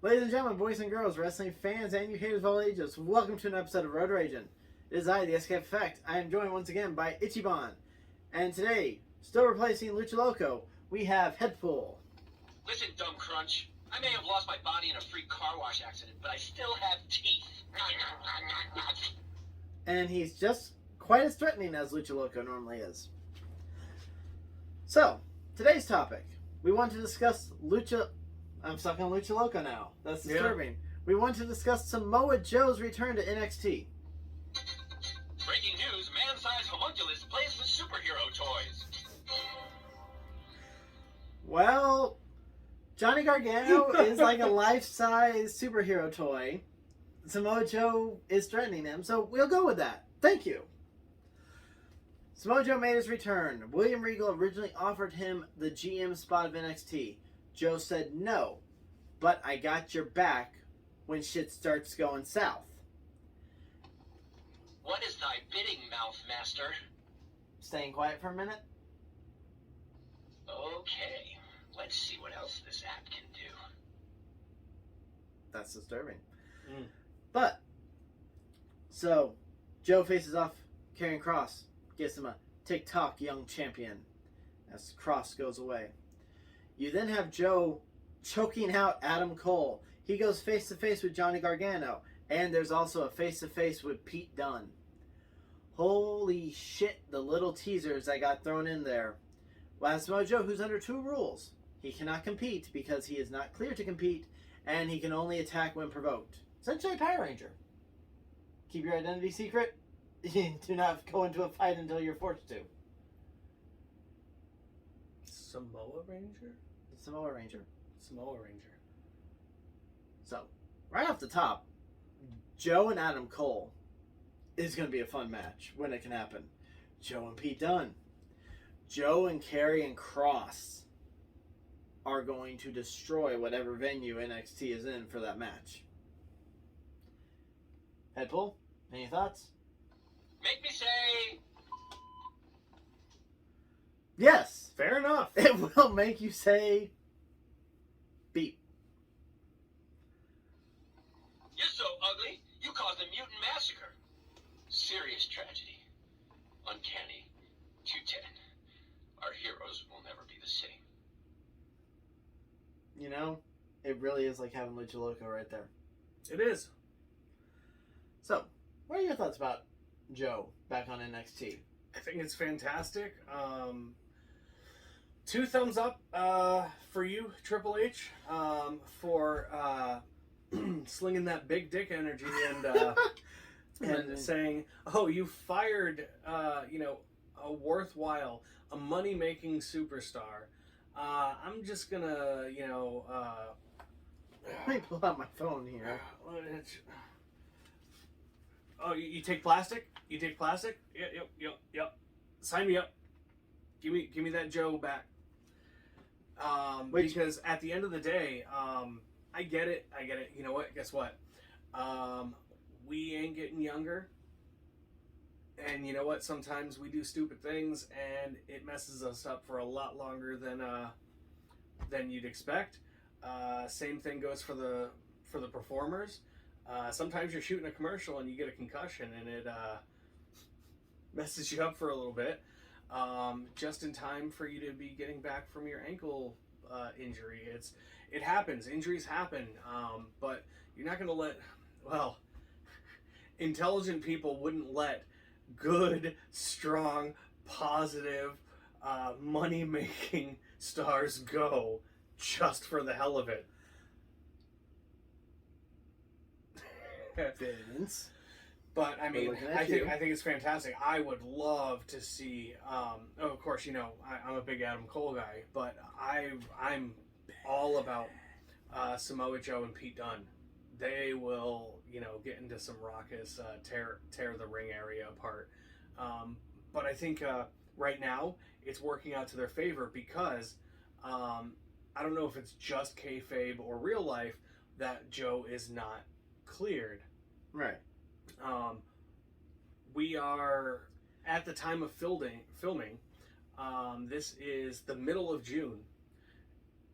Ladies and gentlemen, boys and girls, wrestling fans, and you haters of all ages, welcome to an episode of RAGIN. It is I, the SKF Effect. I am joined once again by Ichiban. And today, still replacing Lucha Loco, we have Headpool. Listen, dumb crunch. I may have lost my body in a freak car wash accident, but I still have teeth. And he's just quite as threatening as Lucha Loco normally is. So, today's topic. We want to discuss Lucha... I'm stuck on Lucha Loco now. That's disturbing. Yeah. We want to discuss Samoa Joe's return to NXT. Breaking news, man-sized homunculus plays with superhero toys. Well, Johnny Gargano is like a life-size superhero toy. Samoa Joe is threatening him, so we'll go with that. Thank you. Samoa Joe made his return. William Regal originally offered him the GM spot of NXT. Joe said no, but I got your back when shit starts going south. What is thy bidding, mouth master? Staying quiet for a minute? Okay, let's see what else this app can do. That's disturbing. But, so, Joe faces off Karrion Kross, gives him a TikTok young champion as Kross goes away. You then have Joe choking out Adam Cole. He goes face-to-face with Johnny Gargano. And there's also a face-to-face with Pete Dunne. Holy shit, the little teasers that got thrown in there. Well, Samoa Joe, who's under two rules. He cannot compete because he is not clear to compete, and he can only attack when provoked. Essentially a Power Ranger. Keep your identity secret. Do not go into a fight until you're forced to. Samoa Ranger? Samoa Ranger. Samoa Ranger. So, right off the top, Joe and Adam Cole is going to be a fun match when it can happen. Joe and Pete Dunne. Joe and Karrion Kross are going to destroy whatever venue NXT is in for that match. Headpool, any thoughts? Make me say... Yes! Fair enough. It will make you say... beep. You're so ugly, you caused a mutant massacre. Serious tragedy. Uncanny. 210. Our heroes will never be the same. You know, it really is like having Lucha Loco right there. It is. So, what are your thoughts about Joe back on NXT? I think it's fantastic. 2 thumbs up for you, Triple H, for slinging that big dick energy and saying, "Oh, you fired, a worthwhile, a money-making superstar. I'm just gonna, Let me pull out my phone here. Oh, you take plastic? You take plastic? Yep. Sign me up. Give me that Joe back. Because at the end of the day, I get it. You know what? Guess what? We ain't getting younger. And you know what? Sometimes we do stupid things, and it messes us up for a lot longer than you'd expect. Same thing goes for the performers. Sometimes you're shooting a commercial and you get a concussion, and it messes you up for a little bit, just in time for you to be getting back from your ankle injury. It happens. Injuries happen, but you're not going to let. Well, intelligent people wouldn't let good, strong, positive, money-making stars go just for the hell of it. Vince. But I mean, I think it's fantastic. I would love to see. Of course, I'm a big Adam Cole guy, but I'm all about Samoa Joe and Pete Dunne. They will, get into some raucous, tear the ring area apart. But I think right now it's working out to their favor because I don't know if it's just kayfabe or real life that Joe is not cleared. Right. We are at the time of filming. This is the middle of June,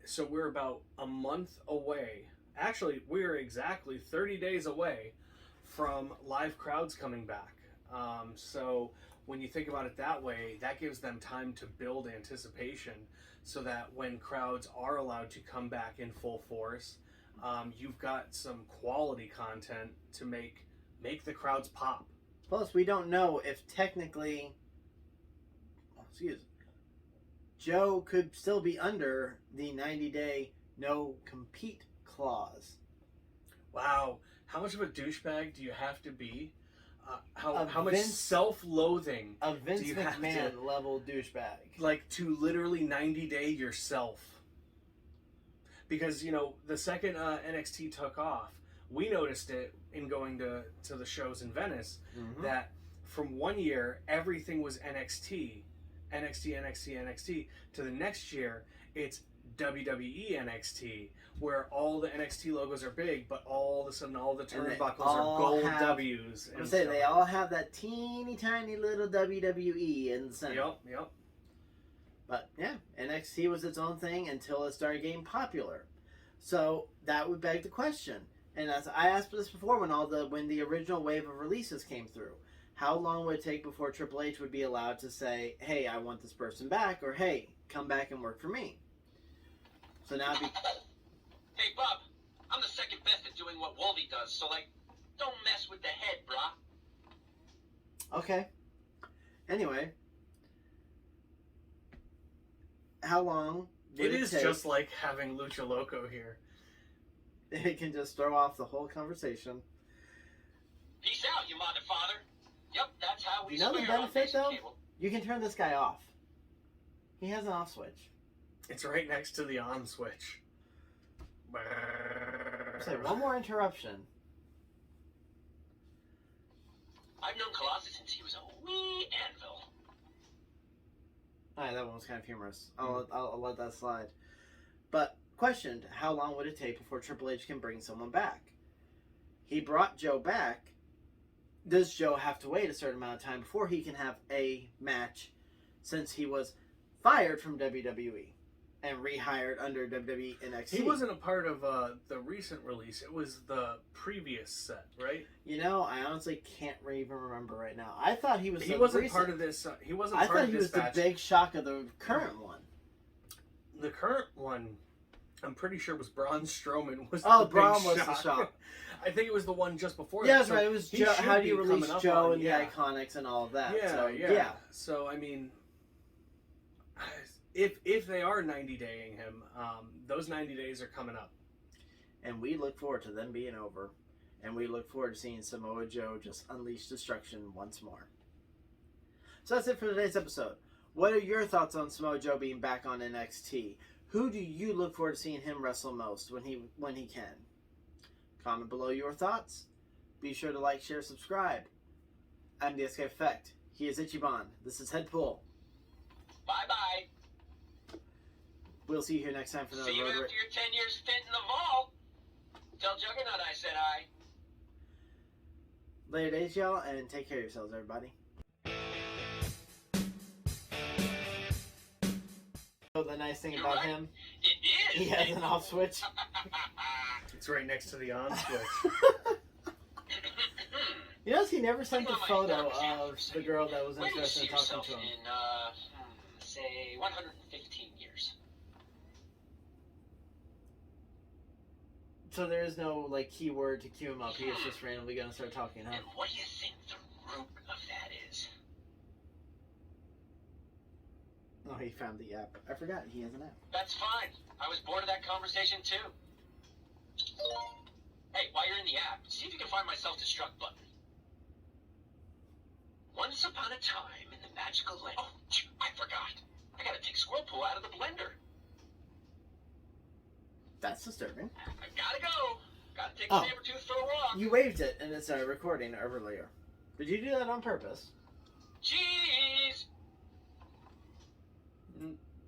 so we're about a month away actually, we're exactly 30 days away from live crowds coming back. So when you think about it that way, that gives them time to build anticipation so that when crowds are allowed to come back in full force, you've got some quality content to make the crowds pop. Plus, we don't know if technically, Joe could still be under the 90-day no compete clause. Wow, how much of a douchebag do you have to be? How much Vince- self-loathing A Vince do you have McMahon level douchebag. like to literally 90-day yourself? Because the second NXT took off, we noticed it in going to the shows in Venice, that from one year everything was NXT, to the next year it's WWE NXT, where all the NXT logos are big, but all of a sudden all the turnbuckles are gold W's. I'm saying they all have that teeny tiny little WWE in the center. Yep. But yeah, NXT was its own thing until it started getting popular. So that would beg the question. And as I asked this before, when the original wave of releases came through, how long would it take before Triple H would be allowed to say, "Hey, I want this person back," or "Hey, come back and work for me"? So now, Hey, Bob, I'm the second best at doing what Wolvie does, so, don't mess with the head, brah. okay. Anyway, how long would It it is take? just like having Lucha Loco here. It can just throw off the whole conversation. Peace out, you mother father. Yep, that's how we You know the swear on benefit, basic though? cable. You can turn this guy off. He has an off switch. It's right next to the on switch. Say one more interruption. I've known Colossus since he was a wee anvil. Alright, that one was kind of humorous. I'll let that slide. But, questioned, how long would it take before Triple H can bring someone back? He brought Joe back. Does Joe have to wait a certain amount of time before he can have a match, since he was fired from WWE and rehired under WWE NXT? He wasn't a part of the recent release. It was the previous set, right? I honestly can't even remember right now. I thought he was. He wasn't part of this. He wasn't I part thought of he this was the batch. big shock of the current one. The current one, I'm pretty sure, was Braun Strowman. Braun was the shock. I think it was the one just before. Yeah, that. that's So right. It was he Joe. should How do be you release coming up Joe on- and the Iconics and all of that? Yeah, So, yeah. So I mean, if they are 90-daying him, those 90 days are coming up. And we look forward to them being over. And we look forward to seeing Samoa Joe just unleash destruction once more. So that's it for today's episode. What are your thoughts on Samoa Joe being back on NXT? Who do you look forward to seeing him wrestle most when he can? Comment below your thoughts. Be sure to like, share, subscribe. I'm the Escape Effect. He is Ichiban. This is Headpool. Bye-bye. We'll see you here next time for another See you Road after Ra- your 10 years stint in the vault. Tell Juggernaut I said hi. Later days, y'all, and take care of yourselves, everybody. So the nice thing You're about right. him, It is. he has an off switch. It's right next to the on switch. You notice he never sent the Well, my photo daughter's of house. the girl that was Where do you see interested in talking yourself to him. in, say, 115 years? So there is no keyword to cue him up. He is just randomly gonna start talking, huh? And what do you think the root of that is? Oh, he found the app. I forgot he has an app. That's fine. I was bored of that conversation too. Hey, while you're in the app, see if you can find my self-destruct button. Once upon a time in the magical land. Oh, I forgot. I gotta take squirrel poo out of the blender. That's disturbing. I gotta go. Gotta take Oh. Sabretooth for a walk. You waved it and it started recording earlier. Did you do that on purpose? Jeez.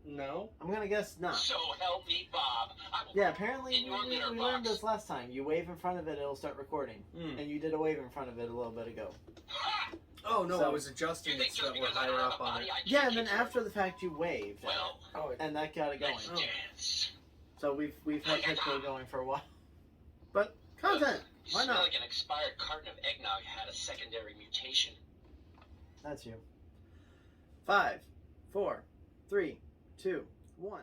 No. I'm gonna guess not. So help me, Bob. Yeah, apparently In your we litter learned box. this last time. You wave in front of it, it'll start recording. And you did a wave in front of it a little bit ago. Ha! Oh no, So- I was You adjusting think it so just that we're because I higher don't have up a on body, it. I can't Yeah, and then control after the fact you waved. Well, Oh, And that got it going. let's Oh. dance. So we've had Headpool going for a while. But content. You Why smell not? like an expired carton of eggnog had a secondary mutation. That's you. 5, 4, 3, 2, 1.